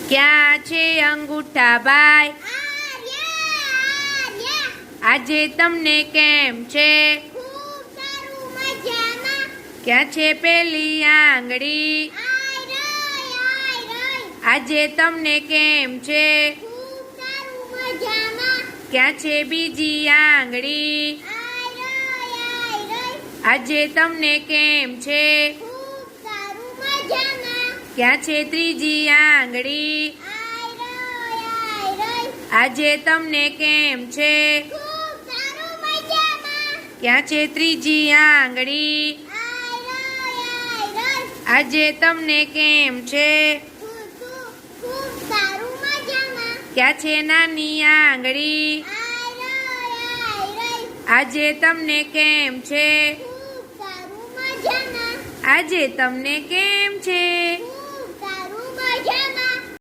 ક્યાં છે અંગૂઠાભાઈ? આજે તમને કેમ છે? ક્યાં છે પેલી આંગળી? આજે તમને કેમ છે? ક્યાં છે બીજી આંગળી? આજે તમને કેમ છે? ક્યાં છે ત્રીજી આંગળી? આજે તમને કેમ છે? ક્યાં છે ત્રીજી આંગળી? આજે તમને કેમ છે? ક્યાં છે નાની આંગળી? આજે તમને કેમ છે? આજે તમને કેમ છે?